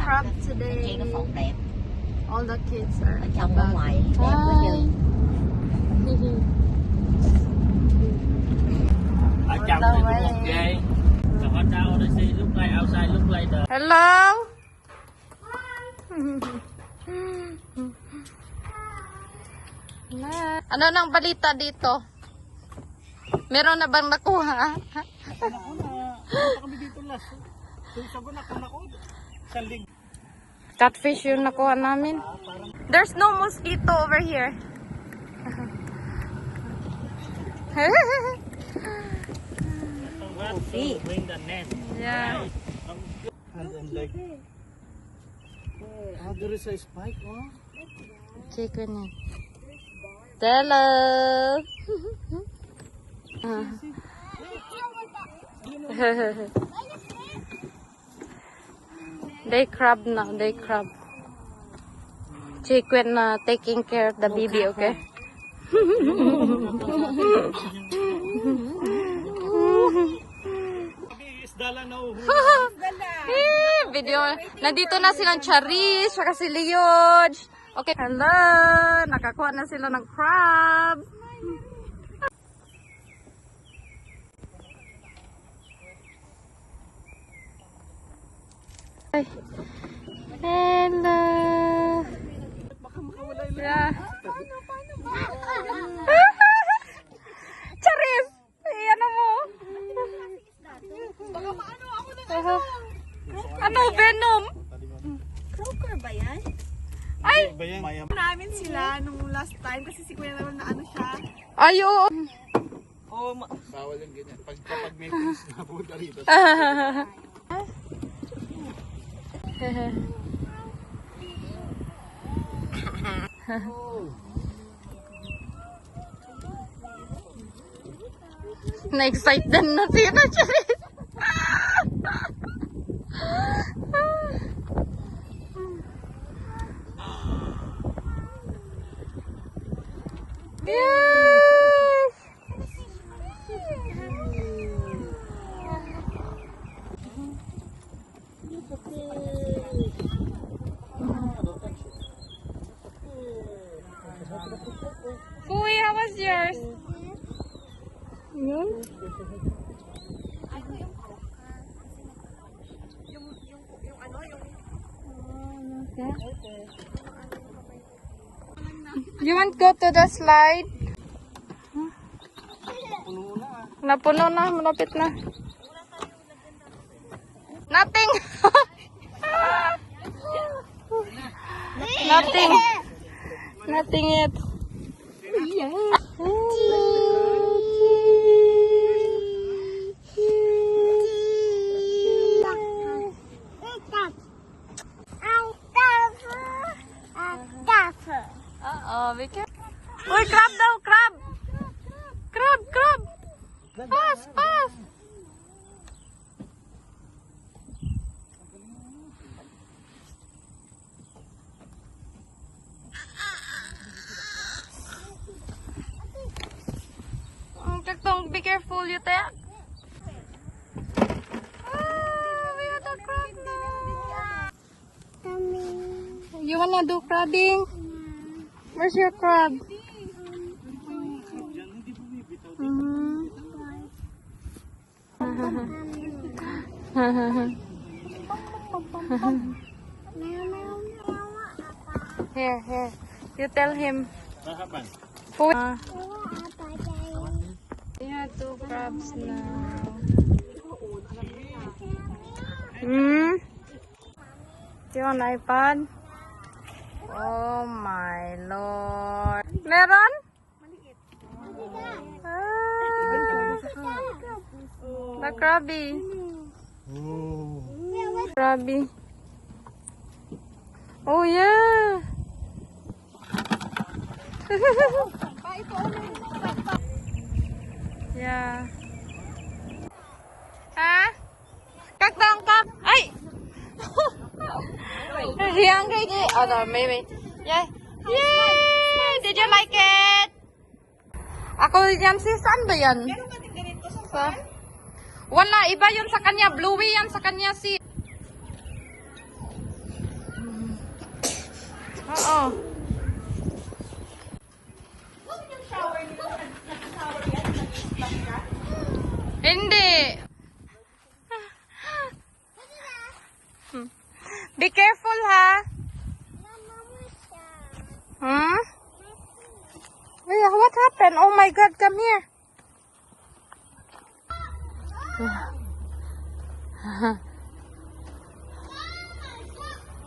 crab today. All the kids are Ở trong ở ngoài đẹp Hi. quá chứ. Ở trong thì có một ghê. Còn ở đâu they see look like outside look like the Hello. Ano nang balita dito? Meron na bang nakuha? kami dito last. Sagot na ako. Saling. Catfish yung nakuha namin. There's no mosquito over here. Bring the net. Yeah. And then like there is a spike, oh. Chicken it. Hello. They crab now. They crab. Chicken taking care of the baby, okay? Isda lang na Video. Nandito na silang Charis, saka si Leod. Okay. Hello. Nakakuha na sila ng crab. Ay. Hello. Yeah. Charis! Ano mo? Baka maano ako na Ano? Venom? croaker ba yan? Ay! Namin sila nung last time kasi si Kuya naman na ano siya. Ayo! Oh, bawal yung ganyan. Kapag may fish na punta rito. Na-excite din na sila, Charis. Yes! Kuya, how was yours? Hmm? You want to go to the slide? Napuno na, malapit na. Nothing. Nothing. Nothing yet. Uh-oh, be careful. Uy, crab daw, crab! Crab, crab! Pass, pass! Kaktong, be careful, you take. We got a crab now. You wanna do crabbing? Where's your crab? Here, here. You tell him. Who? We have 2 crabs now. You want iPad? Oh my Lord. Meron? The crabby. Crabby. Oh yeah. Yeah. Ha? Kakdang kak. Ay! Yang kayak gini. Oh no, maybe. Yeah. Yay! Did you like it? Ako yan si saan ba yan? Meron ba din ganito sa Sa? Wala, iba yun sa kanya. Bluey yan sa kanya si. Oo. Hindi. Be careful, ha? Hmm? Yeah, what happened? Oh my God, come here.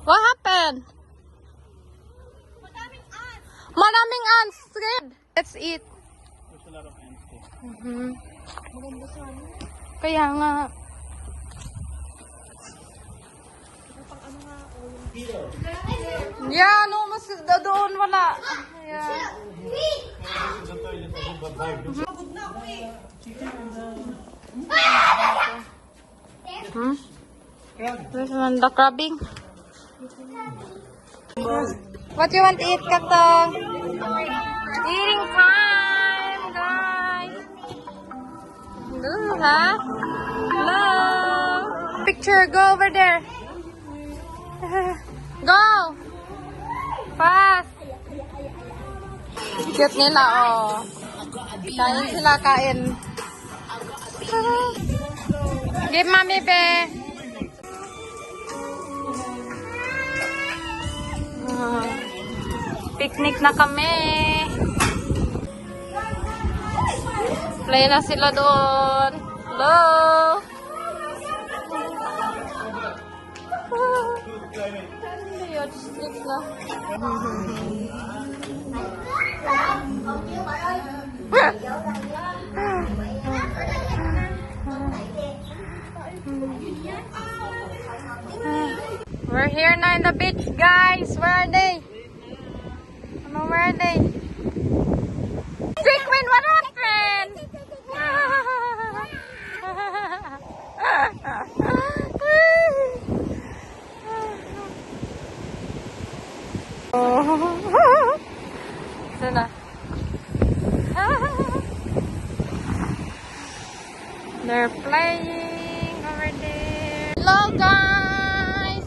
What happened? Maraming ants. Red. Let's eat. There's a lot of ants here. Kaya nga. Yeah, no, mas doon wala. Yeah. Hmm? This one, the crabbing. What you want to eat, Katong? Eating time, guys. Hello, huh? Hello. Picture, go over there. Go. Fast. Cute nila, oh. Kain sila, kain. Give mommy, be. Picnic na kami. Play na sila doon. Hello. Ayun, sleep na. We're here now in the beach, guys. Where are they? Ano, where are they? Sequin, what happened? Sana. They're playing over there. Hello, guys.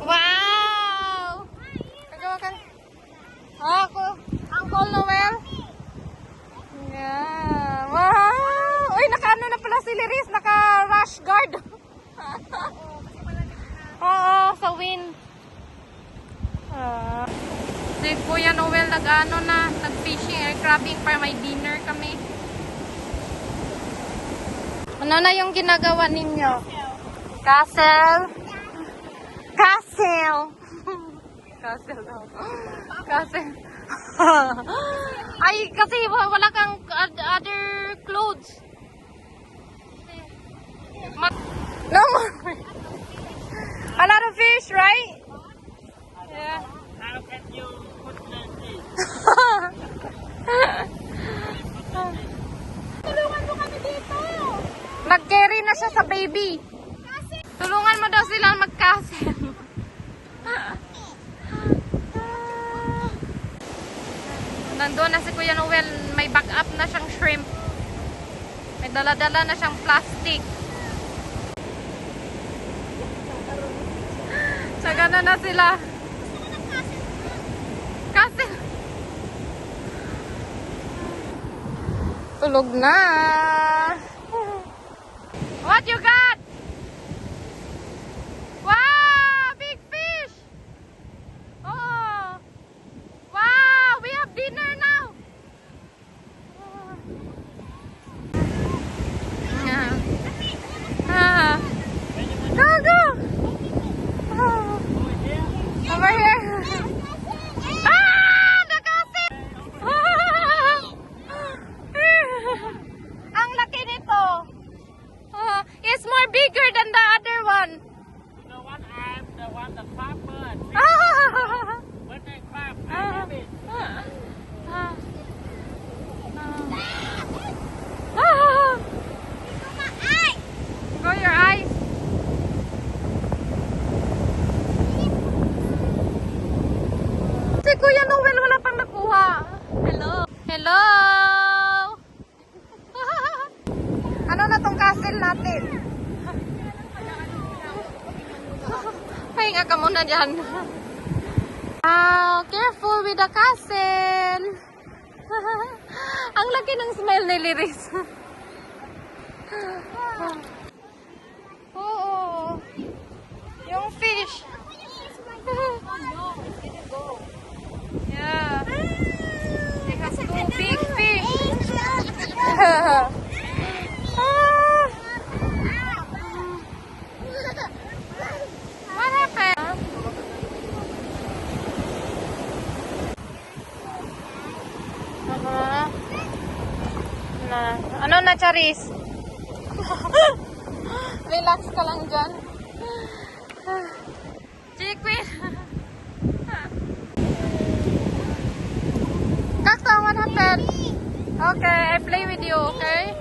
Wow. Kagawa ka. Ako. Uncle Noel. Yeah. Wow. Uy, naka-ano na pala si Liris. Naka-rash guard. Oo, sa wind. Si Kuya Noel nag-ano na, nag-fishing or crabbing para may dinner kami. Ano na yung ginagawa ninyo? Castle? Castle! Castle daw. Castle. Ay, kasi wala kang other clothes. No more. A lot of fish, right? Yeah. How can you put that in? Tulungan mo kami dito. Nag-carry na siya sa baby. Tulungan mo daw silang mag-castle. Nandun na si Kuya Noel. May back-up na siyang shrimp. May dala-dala na siyang plastic. So, gano'n na sila. Castle. Tulog na. What you got? Wow, big fish. Oh. Wow, we have dinner now. Go, go. Over here. Ah, the castle. Ang laki nito. It's more bigger than the other one. The one I'm the one the crab bird. Ah. When they crab, I have it. Go your eyes. Si Kuya Noel wala pang nakuha. Hello. Hello. Ano na tong castle natin? Pahinga ka muna dyan. the castle. Ang laki ng smile ni Liris. Oo. Yung fish. Yeah. They have two big fish. What happened? Ano na, Charis? Relax ka lang dyan. Chiquin! Kakta, what happened? Okay, I play with you, okay?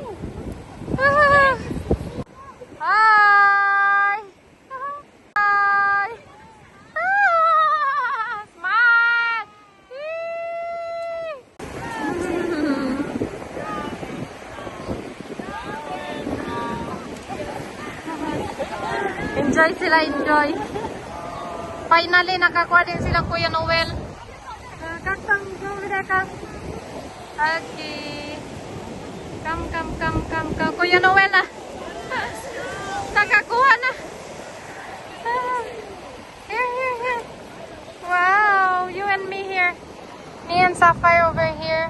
Hi! Hi! Smile! Enjoy sila, enjoy. Finally, nakakuha din sila Kuya Noel. Kakang, go with that, Kak. Okay. Come. Kuya Noel na. Nakakuha na. Here. Wow, you and me here. Me and Sapphire over here.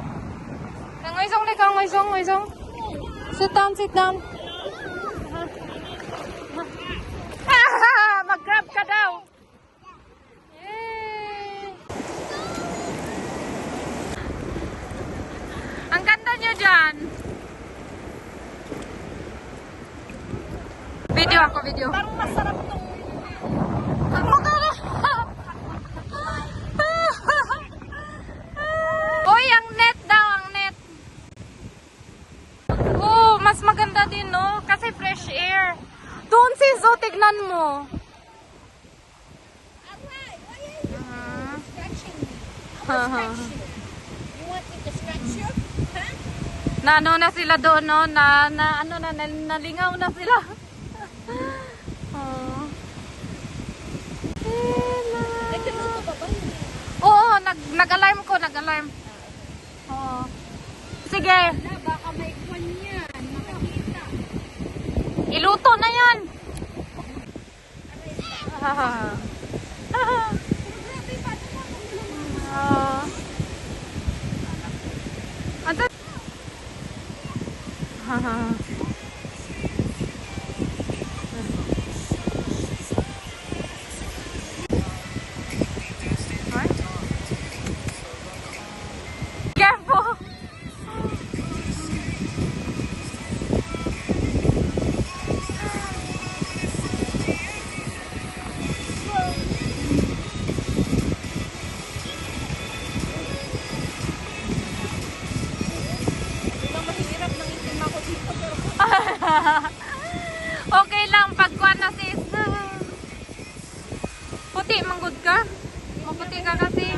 Ngoisong. Sit down. Mag-grab ka daw. Yay! Ang ganda nyo dyan. Video ako. Parang masarap tong... Uy, ang net daw, ang net. Oh, mas maganda din, no? Kasi fresh air. Doon si Zo, tignan mo. Na ano na sila doon, no? Nalingaw na sila. Oh. Oo, nag-alarm ko, Oo. Sige. Baka may kwan yan. Makakita. Iluto na yan. Careful. Okay lang, pagkuha na sis. Puti, manggod ka? Maputi ka kasi.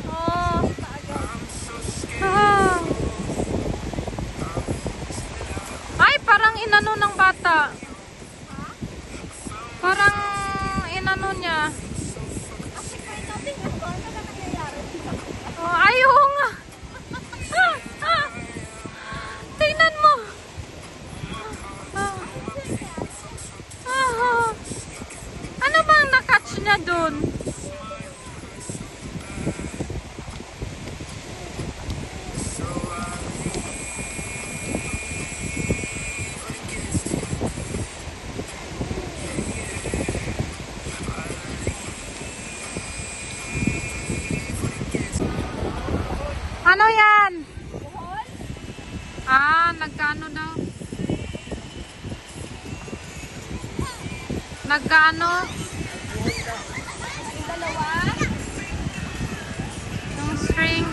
Oh. Ay, parang inano ng bata. Parang inano niya. Oh, ayaw nga. Tingnan mo. Ano bang nakatch niya dun? Ano yan? Nagkaano daw? Nagkaano? Yung string.